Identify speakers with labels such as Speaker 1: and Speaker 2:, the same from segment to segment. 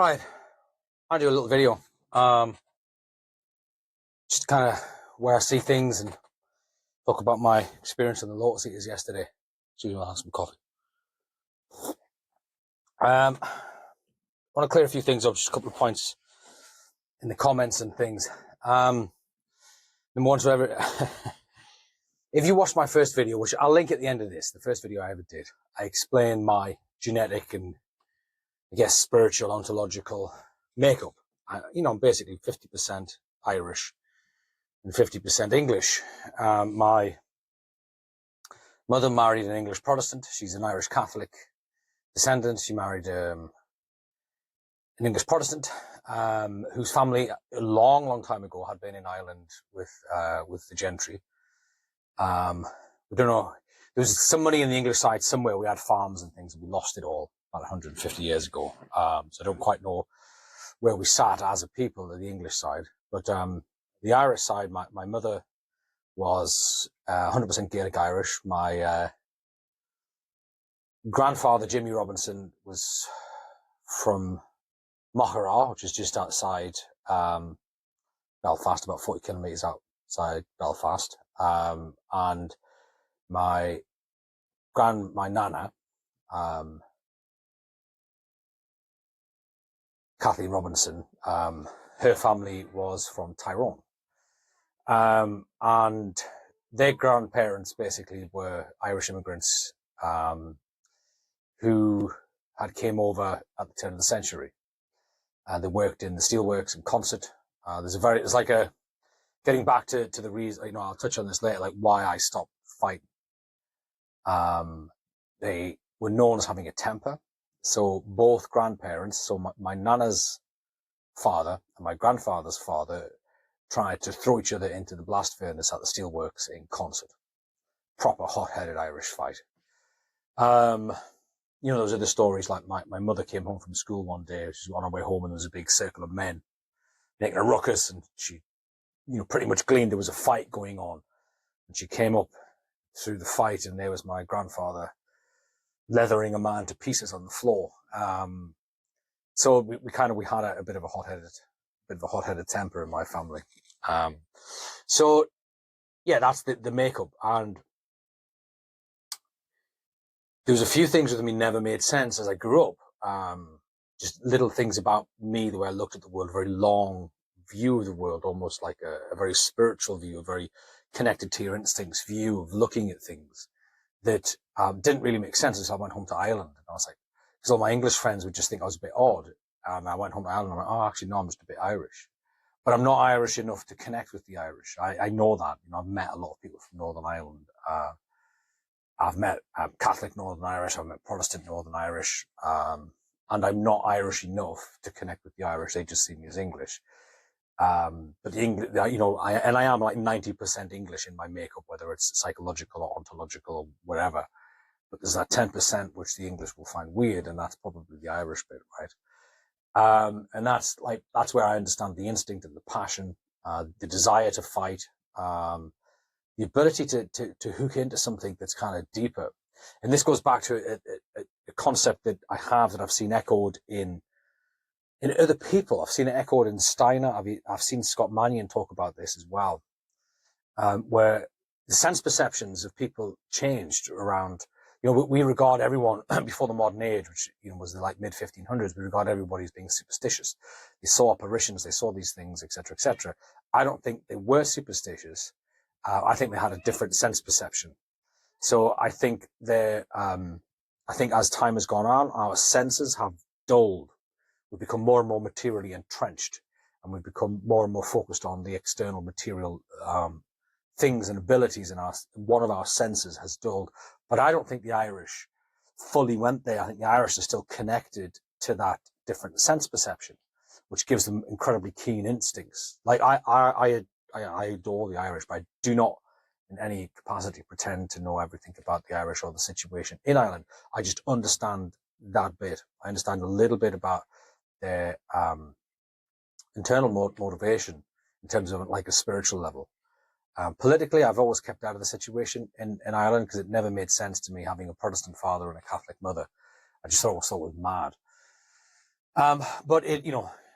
Speaker 1: right, I'll do a little video, just kind of where I see things and talk about my experience in the Lotus Eaters yesterday. So you'll have some coffee. I want to clear a few things up, just a couple of points in the comments and things. The ones whatever. If you watched my first video, which I'll link at the end of this, the first video I ever did, I explained my genetic and I guess spiritual ontological makeup. I'm basically 50% Irish and 50% English. My mother married an English Protestant. She's an Irish Catholic descendant. She married an English Protestant whose family a long time ago had been in Ireland with the gentry. We don't know. There was some money in the English side somewhere. We had farms and things, and we lost it all about 150 years ago. So I don't quite know where we sat as a people at the English side. But the Irish side, my mother was 100% Gaelic Irish. My grandfather, Jimmy Robinson, was from Mochara, which is just outside Belfast, about 40 kilometres outside Belfast. And my nana, Kathleen Robinson, her family was from Tyrone. And their grandparents basically were Irish immigrants who had came over at the turn of the century. They worked in the steelworks in Concert. It's like getting back to the reason, I'll touch on this later, like why I stopped fighting. They were known as having a temper. So both grandparents, so my nana's father and my grandfather's father tried to throw each other into the blast furnace at the steelworks in Concert. Proper hot-headed Irish fight. Those are the stories, like my mother came home from school one day, she was on her way home, and there was a big circle of men making a ruckus, and she, pretty much gleaned there was a fight going on. And she came up through the fight, and there was my grandfather leathering a man to pieces on the floor. So we had a bit of a hot-headed temper in my family. So yeah, that's the makeup. And there was a few things with me never made sense as I grew up. Just little things about me, the way I looked at the world, a very long view of the world, almost like a very spiritual view, a very connected to your instincts view of looking at things that didn't really make sense until I went home to Ireland. And I was like, because all my English friends would just think I was a bit odd. And I went home to Ireland and I went, oh, actually, no, I'm just a bit Irish. But I'm not Irish enough to connect with the Irish. I know that. I've met a lot of people from Northern Ireland. I've met Catholic Northern Irish. I've met Protestant Northern Irish. And I'm not Irish enough to connect with the Irish. They just see me as English. But the English, I am like 90% English in my makeup, whether it's psychological or ontological or whatever. But there's that 10% which the English will find weird, and that's probably the Irish bit, right? And that's where I understand the instinct and the passion, the desire to fight, the ability to hook into something that's kind of deeper. And this goes back to a concept that I have that I've seen echoed in other people. I've seen it echoed in Steiner. I've seen Scott Mannion talk about this as well, where the sense perceptions of people changed around. We regard everyone before the modern age, which was the mid 1500s. We regard everybody as being superstitious. They saw apparitions, they saw these things, etc., etc. I don't think they were superstitious. I think they had a different sense perception. So I think as time has gone on, our senses have dulled. We've become more and more materially entrenched, and we've become more and more focused on the external material things and abilities in us. One of our senses has dulled. But I don't think the Irish fully went there. I think the Irish are still connected to that different sense perception, which gives them incredibly keen instincts. Like I adore the Irish, but I do not in any capacity pretend to know everything about the Irish or the situation in Ireland. I just understand that bit. I understand a little bit about their internal motivation in terms of like a spiritual level. Politically, I've always kept out of the situation in Ireland because it never made sense to me having a Protestant father and a Catholic mother. I just thought it was mad. But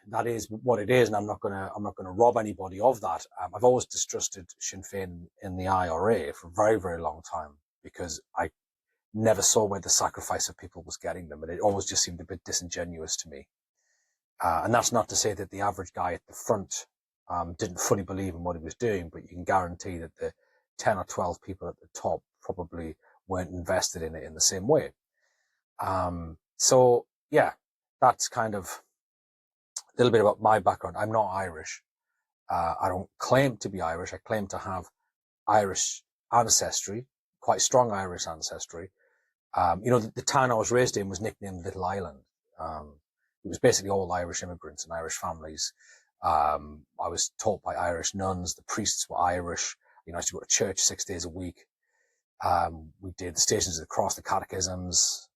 Speaker 1: that is what it is, and I'm not gonna rob anybody of that. I've always distrusted Sinn Féin in the IRA for a very, very long time because I never saw where the sacrifice of people was getting them, and it always just seemed a bit disingenuous to me. And that's not to say that the average guy at the front didn't fully believe in what he was doing, but you can guarantee that the 10 or 12 people at the top probably weren't invested in it in the same way. So yeah, that's kind of a little bit about my background. I'm not Irish. I don't claim to be Irish. I claim to have Irish ancestry, quite strong Irish ancestry. The town I was raised in was nicknamed Little Island. It was basically all Irish immigrants and Irish families. I was taught by Irish nuns. The priests were Irish. I used to go to church 6 days a week. We did the Stations of the Cross, the catechisms.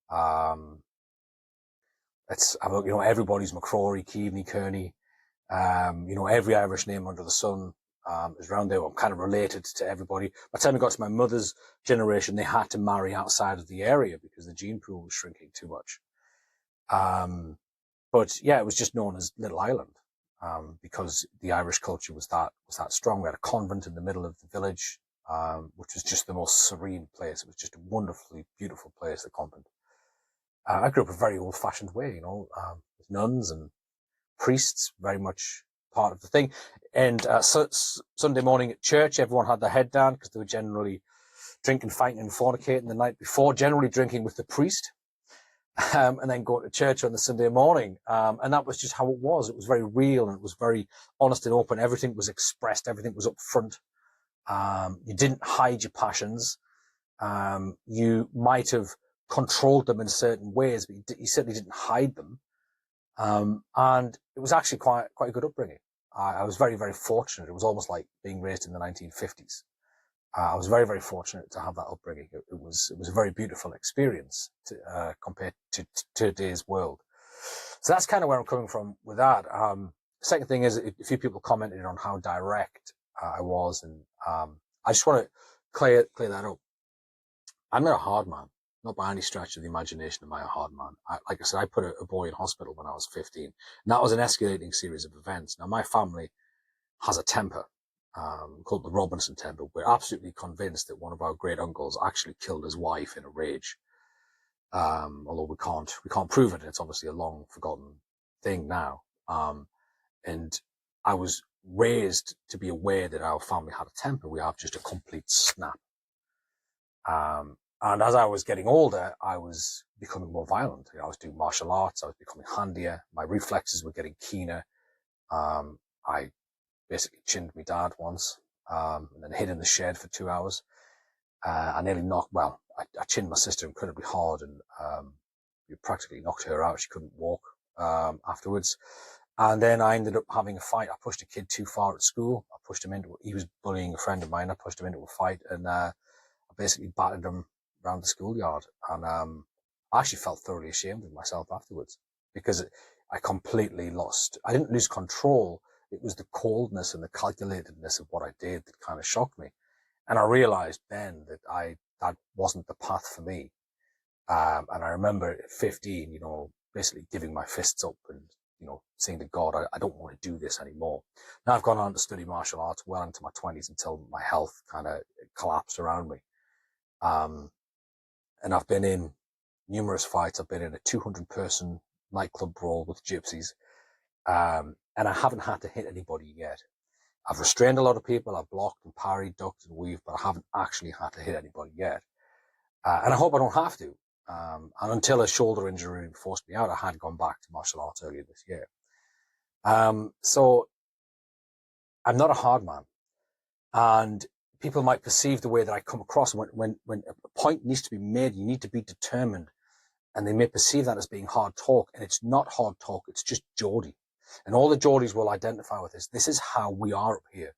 Speaker 1: Everybody's McCrory, Keaveney, Kearney. Every Irish name under the sun is around there. I'm kind of related to everybody. By the time I got to my mother's generation, they had to marry outside of the area because the gene pool was shrinking too much. But yeah, it was just known as Little Island because the Irish culture was that strong. We had a convent in the middle of the village, which was just the most serene place. It was just a wonderfully beautiful place, the convent. I grew up a very old-fashioned way, with nuns and priests, very much part of the thing. And Sunday morning at church, everyone had their head down because they were generally drinking, fighting, and fornicating the night before, generally drinking with the priest, and then going to church on the Sunday morning. And that was just how it was. It was very real, and it was very honest and open. Everything was expressed. Everything was up front. You didn't hide your passions. You might have controlled them in certain ways, but you certainly didn't hide them. And it was actually quite a good upbringing. I was very, very fortunate. It was almost like being raised in the 1950s. I was very, very fortunate to have that upbringing. It was a very beautiful experience compared to today's world. So that's kind of where I'm coming from with that. Second thing is a few people commented on how direct I was, and I just want to clear that up. I'm not a hard man. Not by any stretch of the imagination am I a hard man. Like I said, I put a boy in hospital when I was 15. And that was an escalating series of events. Now, my family has a temper called the Robinson temper. We're absolutely convinced that one of our great uncles actually killed his wife in a rage. Although we can't prove it. It's obviously a long forgotten thing now. And I was raised to be aware that our family had a temper. We have just a complete snap. And as I was getting older, I was becoming more violent. I was doing martial arts. I was becoming handier. My reflexes were getting keener. I basically chinned my dad once, and then hid in the shed for 2 hours. I nearly I chinned my sister incredibly hard, and we practically knocked her out. She couldn't walk afterwards. And then I ended up having a fight. I pushed a kid too far at school. He was bullying a friend of mine. I pushed him into a fight, and I basically battered him around the schoolyard. And I actually felt thoroughly ashamed of myself afterwards because I completely lost. I didn't lose control. It was the coldness and the calculatedness of what I did that kind of shocked me. And I realized then that that wasn't the path for me. And I remember at 15, basically giving my fists up and, saying to God, I don't want to do this anymore. Now I've gone on to study martial arts well into my 20s until my health kind of collapsed around me. And I've been in numerous fights. I've been in a 200-person nightclub brawl with gypsies. And I haven't had to hit anybody yet. I've restrained a lot of people. I've blocked and parried, ducked and weaved, but I haven't actually had to hit anybody yet. And I hope I don't have to. And until a shoulder injury forced me out, I had gone back to martial arts earlier this year. So I'm not a hard man. And people might perceive the way that I come across when a point needs to be made, you need to be determined. And they may perceive that as being hard talk. And it's not hard talk. It's just Geordie. And all the Geordies will identify with this is how we are up here.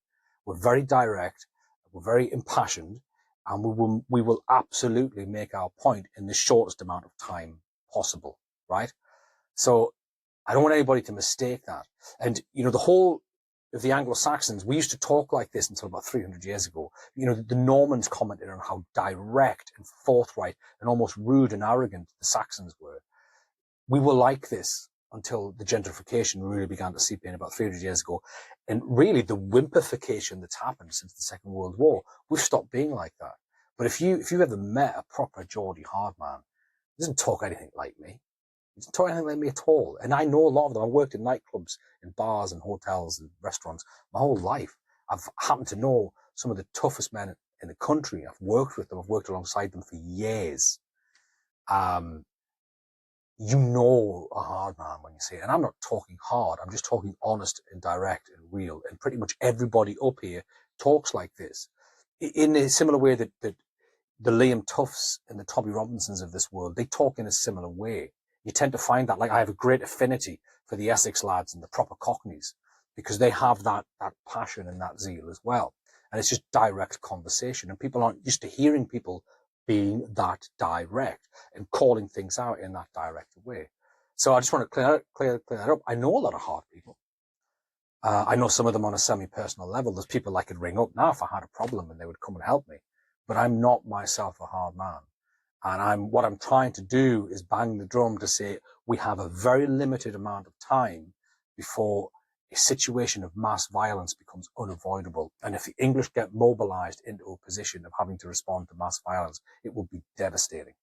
Speaker 1: We're very direct. We're very impassioned. And we will absolutely make our point in the shortest amount of time possible. Right? So I don't want anybody to mistake that. And, the whole of the Anglo-Saxons, we used to talk like this until about 300 years ago. The Normans commented on how direct and forthright and almost rude and arrogant the Saxons were. We were like this until the gentrification really began to seep in about 300 years ago. And really the whimpification that's happened since the Second World War, we've stopped being like that. But if you've ever met a proper Geordie hard man, he doesn't talk anything like me. He doesn't talk anything like me at all. And I know a lot of them. I worked in nightclubs, in bars and hotels and restaurants my whole life. I've happened to know some of the toughest men in the country. I've worked with them. I've worked alongside them for years. You know a hard man when you say it. And I'm not talking hard. I'm just talking honest and direct and real. And pretty much everybody up here talks like this in a similar way that the Liam Tuffs and the Tommy Robinsons of this world, they talk in a similar way. You tend to find that, like, I have a great affinity for the Essex lads and the proper Cockneys because they have that passion and that zeal as well. And it's just direct conversation. And people aren't used to hearing people being that direct and calling things out in that direct way. So I just want to clear that up. I know a lot of hard people. I know some of them on a semi-personal level. There's people I could ring up now if I had a problem and they would come and help me. But I'm not myself a hard man. And what I'm trying to do is bang the drum to say we have a very limited amount of time before a situation of mass violence becomes unavoidable. And if the English get mobilized into a position of having to respond to mass violence, it will be devastating.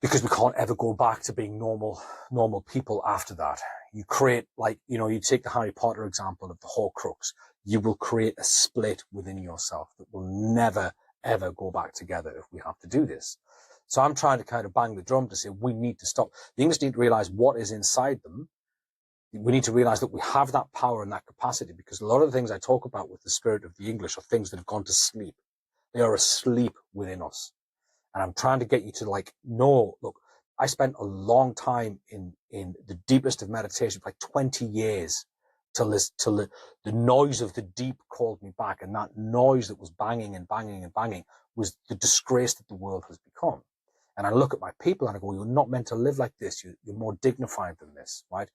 Speaker 1: Because we can't ever go back to being normal people after that. You create, like, you take the Harry Potter example of the Horcrux. You will create a split within yourself that will never, ever go back together if we have to do this. So I'm trying to kind of bang the drum to say we need to stop. The English need to realize what is inside them. We need to realize that we have that power and that capacity, because a lot of the things I talk about with the spirit of the English are things that have gone to sleep. They are asleep within us. And I'm trying to get you to know, look, I spent a long time in the deepest of meditation, like 20 years, till the noise of the deep called me back. And that noise that was banging and banging and banging was the disgrace that the world has become. And I look at my people and I go, you're not meant to live like this. You're more dignified than this, right?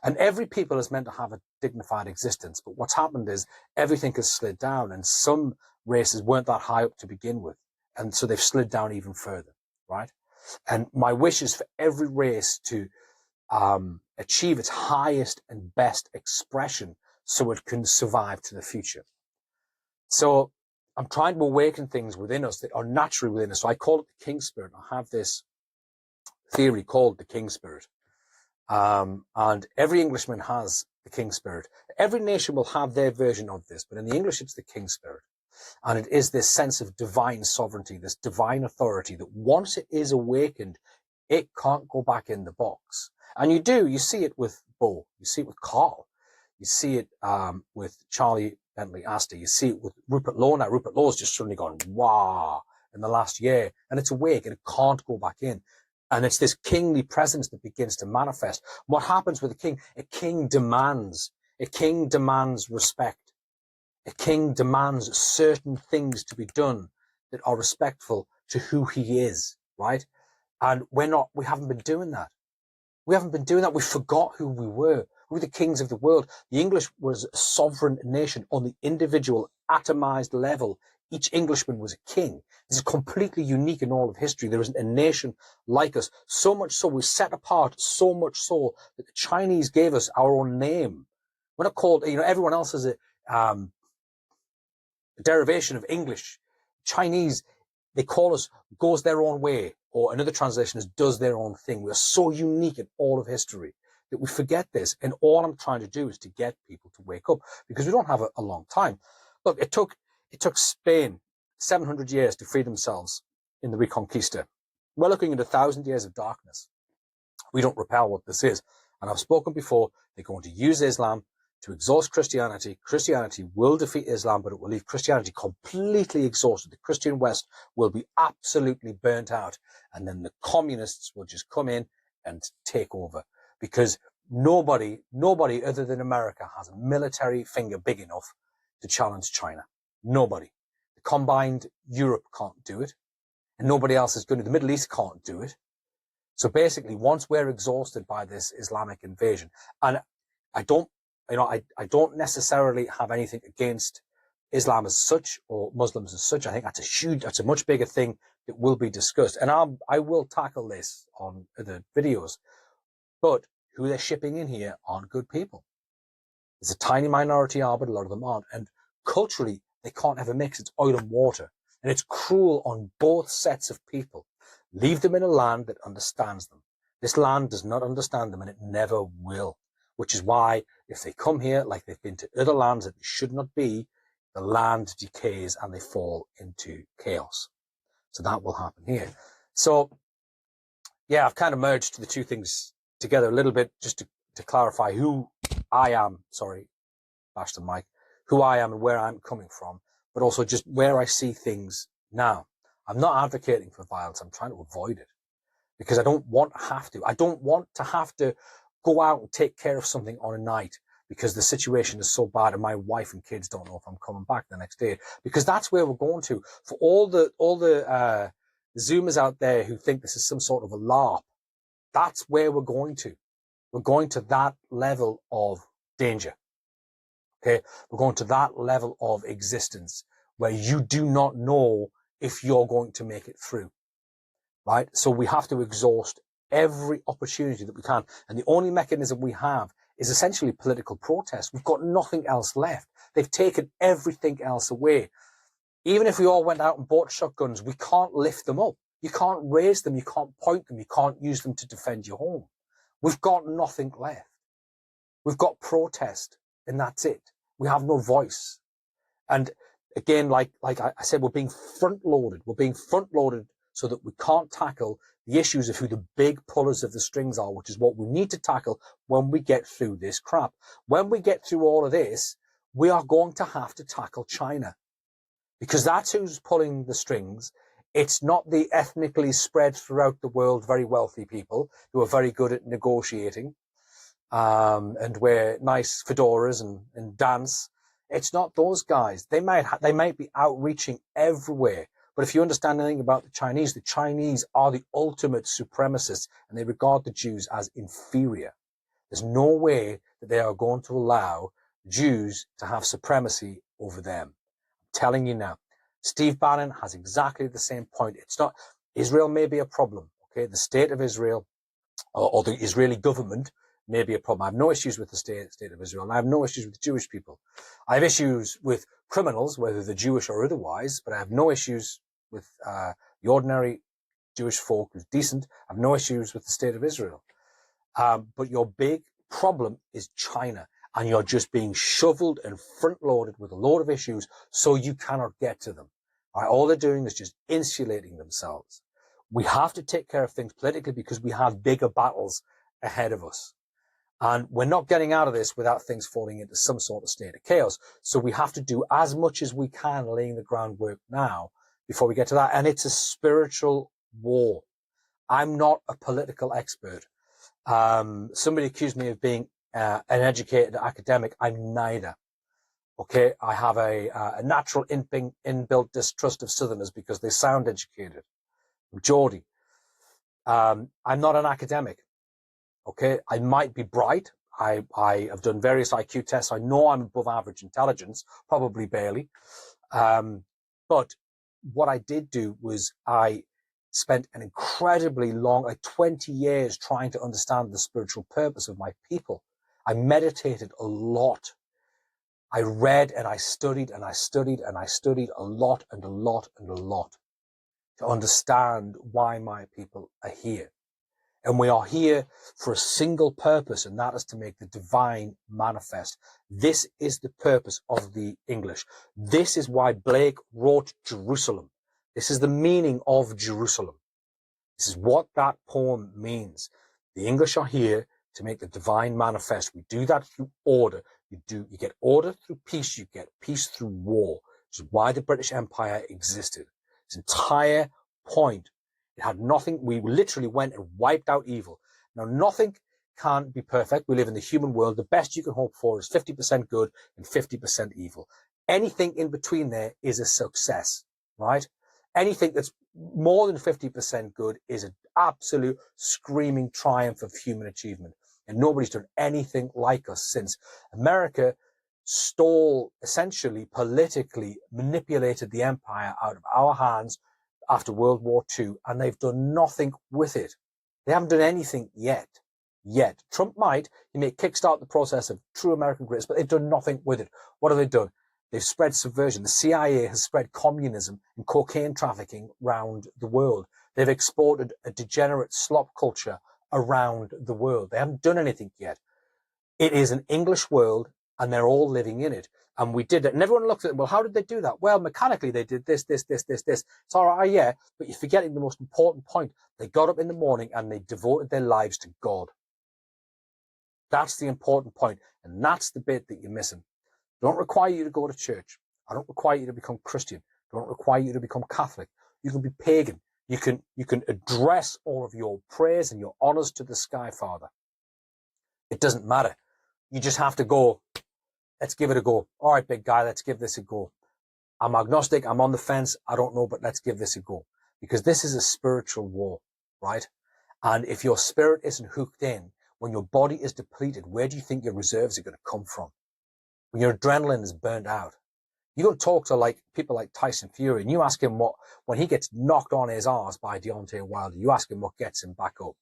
Speaker 1: And every people is meant to have a dignified existence. But what's happened is everything has slid down, and some races weren't that high up to begin with. And so they've slid down even further, right? And my wish is for every race to achieve its highest and best expression so it can survive to the future. So I'm trying to awaken things within us that are naturally within us. So I call it the King Spirit. I have this theory called the King Spirit. And every Englishman has the King Spirit. Every nation will have their version of this, but in the English, it's the King Spirit. And it is this sense of divine sovereignty, this divine authority that once it is awakened, it can't go back in the box. And you see it with Bo, you see it with Carl, you see it with Charlie Bentley Astor, you see it with Rupert Law now. Rupert Law's just suddenly gone, wow, in the last year, and it's awake and it can't go back in. And it's this kingly presence that begins to manifest. What happens with a king? A king demands respect. A king demands certain things to be done that are respectful to who he is, right? And we haven't been doing that. We forgot who we were. We were the kings of the world. The English was a sovereign nation on the individual atomized level. Each Englishman was a king. This is completely unique in all of history. There isn't a nation like us. So much so, we're set apart, so much so that the Chinese gave us our own name. We're not called, everyone else has a derivation of English. Chinese, they call us goes their own way, or another translation is does their own thing. We are so unique in all of history that we forget this. And all I'm trying to do is to get people to wake up, because we don't have a long time. Look, it took Spain 700 years to free themselves in the Reconquista. We're looking at 1,000 years of darkness. We don't repel what this is. And I've spoken before, they're going to use Islam to exhaust Christianity. Christianity will defeat Islam, but it will leave Christianity completely exhausted. The Christian West will be absolutely burnt out. And then the communists will just come in and take over, because nobody other than America has a military finger big enough to challenge China. Nobody. The combined Europe can't do it, and nobody else is going to. The Middle East can't do it. So basically, once we're exhausted by this Islamic invasion, and I don't necessarily have anything against Islam as such or Muslims as such. I think that's a much bigger thing that will be discussed. And I will tackle this on the videos. But who they're shipping in here aren't good people. There's a tiny minority are, but a lot of them aren't. And culturally, they can't ever mix. It's oil and water. And it's cruel on both sets of people. Leave them in a land that understands them. This land does not understand them, and it never will. Which is why, if they come here like they've been to other lands that they should not be, the land decays and they fall into chaos. So that will happen here. So, yeah, I've kind of merged the two things together a little bit just to clarify who I am. Sorry, Ashton Mike, who I am and where I'm coming from, but also just where I see things now. I'm not advocating for violence. I'm trying to avoid it because I don't want to have to. I don't want to have to go out and take care of something on a night because the situation is so bad and my wife and kids don't know if I'm coming back the next day, because that's where we're going to. For all the Zoomers out there who think this is some sort of a LARP, that's where we're going to. We're going to that level of danger. Okay, we're going to that level of existence where you do not know if you're going to make it through, right? So we have to exhaust every opportunity that we can. And the only mechanism we have is essentially political protest. We've got nothing else left. They've taken everything else away. Even if we all went out and bought shotguns, we can't lift them up. You can't raise them. You can't point them. You can't use them to defend your home. We've got nothing left. We've got protest, and that's it. We have no voice. And again, like I said, we're being front loaded. We're being front loaded so that we can't tackle the issues of who the big pullers of the strings are, which is what we need to tackle when we get through this crap. When we get through all of this, we are going to have to tackle China, because that's who's pulling the strings. It's not the ethnically spread throughout the world very wealthy people who are very good at negotiating and wear nice fedoras and dance. It's not those guys. They might be outreaching everywhere. But if you understand anything about the Chinese are the ultimate supremacists, and they regard the Jews as inferior. There's no way that they are going to allow Jews to have supremacy over them. I'm telling you now. Steve Bannon has exactly the same point. It's not, Israel may be a problem, okay? The state of Israel or the Israeli government may be a problem. I have no issues with the state of Israel, and I have no issues with Jewish people. I have issues with criminals, whether they're Jewish or otherwise, but I have no issues with the ordinary Jewish folk who's decent. I have no issues with the state of Israel. But your big problem is China, and you're just being shoveled and front-loaded with a load of issues so you cannot get to them. All they're doing is just insulating themselves. We have to take care of things politically because we have bigger battles ahead of us. And we're not getting out of this without things falling into some sort of state of chaos. So we have to do as much as we can laying the groundwork now before we get to that. And it's a spiritual war. I'm not a political expert. Somebody accused me of being an educated academic. I'm neither. Okay, I have a natural inbuilt distrust of Southerners because they sound educated. I'm Geordie. I'm not an academic. Okay, I might be bright. I have done various IQ tests. I know I'm above average intelligence, probably barely. But what I did do was I spent an incredibly long, like 20 years, trying to understand the spiritual purpose of my people. I meditated a lot. I read and I studied and I studied and I studied a lot and a lot and a lot to understand why my people are here. And we are here for a single purpose, and that is to make the divine manifest. This is the purpose of the English. This is why Blake wrote Jerusalem. This is the meaning of Jerusalem. This is what that poem means. The English are here to make the divine manifest. We do that through order. You get order through peace. You get peace through war. Which is why the British Empire existed. Its entire point. It had nothing. We literally went and wiped out evil. Now, nothing can be perfect. We live in the human world. The best you can hope for is 50% good and 50% evil. Anything in between there is a success, right? Anything that's more than 50% good is an absolute screaming triumph of human achievement. And nobody's done anything like us since. America stole, essentially, politically manipulated the empire out of our hands after World War II, and they've done nothing with it. They haven't done anything yet. yet. Trump might. He may kickstart the process of true American greatness, but they've done nothing with it. What have they done? They've spread subversion. The CIA has spread communism and cocaine trafficking around the world. They've exported a degenerate slop culture around the world. They haven't done anything yet. It is an English world, and they're all living in it. And we did it. And everyone looks at it, well, how did they do that? Well, mechanically, they did this. It's all right, yeah, but you're forgetting the most important point. They got up in the morning and they devoted their lives to God. That's the important point, and that's the bit that you're missing. I don't require you to go to church. I don't require you to become Christian. I don't require you to become Catholic. You can be pagan. You can address all of your prayers and your honors to the Sky Father. It doesn't matter. You just have to go, let's give it a go. All right, big guy, let's give this a go. I'm agnostic. I'm on the fence. I don't know, but let's give this a go. Because this is a spiritual war, right? And if your spirit isn't hooked in, when your body is depleted, where do you think your reserves are going to come from? When your adrenaline is burned out. You go talk to people like Tyson Fury, and you ask him when he gets knocked on his arse by Deontay Wilder, you ask him what gets him back up.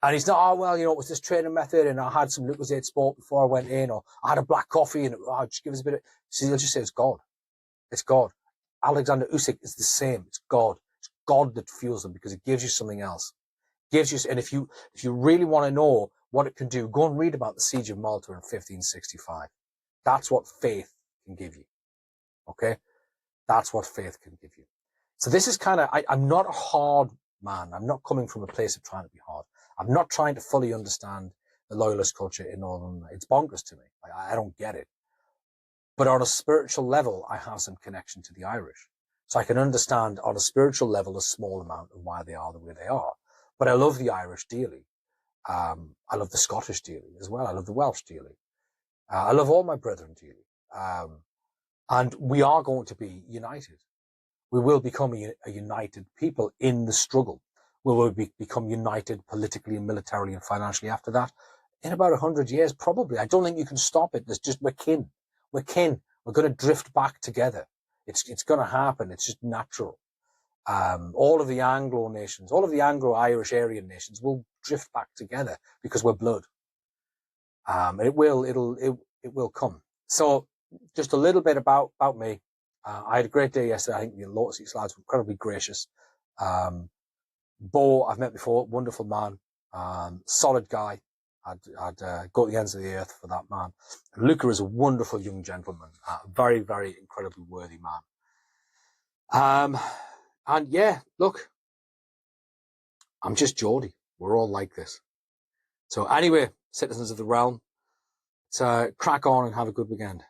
Speaker 1: And he's not, oh, well, it was this training method, and I had some Lucozade Sport before I went in, or I had a black coffee, and just give us a bit of, so he'll just say it's God. It's God. Alexander Usyk is the same. It's God. It's God that fuels them, because it gives you something else. And if you really want to know what it can do, go and read about the Siege of Malta in 1565. That's what faith can give you. Okay? That's what faith can give you. So this is I'm not a hard man. I'm not coming from a place of trying to be hard. I'm not trying to fully understand the loyalist culture in Northern Ireland. It's bonkers to me. I don't get it. But on a spiritual level, I have some connection to the Irish. So I can understand on a spiritual level a small amount of why they are the way they are. But I love the Irish dearly. I love the Scottish dearly as well. I love the Welsh dearly. I love all my brethren dearly. And we are going to be united. We will become a united people in the struggle. We will become united politically and militarily and financially after that. In about 100 years, probably. I don't think you can stop it. We're kin. We're kin. We're going to drift back together. It's going to happen. It's just natural. All of the Anglo nations, all of the Anglo-Irish Aryan nations will drift back together because we're blood. It will come. So just a little bit about me. I had a great day yesterday. I think the Lotus Eats lads were incredibly gracious. Bo, I've met before, wonderful man, solid guy. I'd go to the ends of the earth for that man. And Luca is a wonderful young gentleman, very, very incredibly worthy man. And yeah, look, I'm just Geordie. We're all like this. So anyway, citizens of the realm, let's crack on and have a good weekend.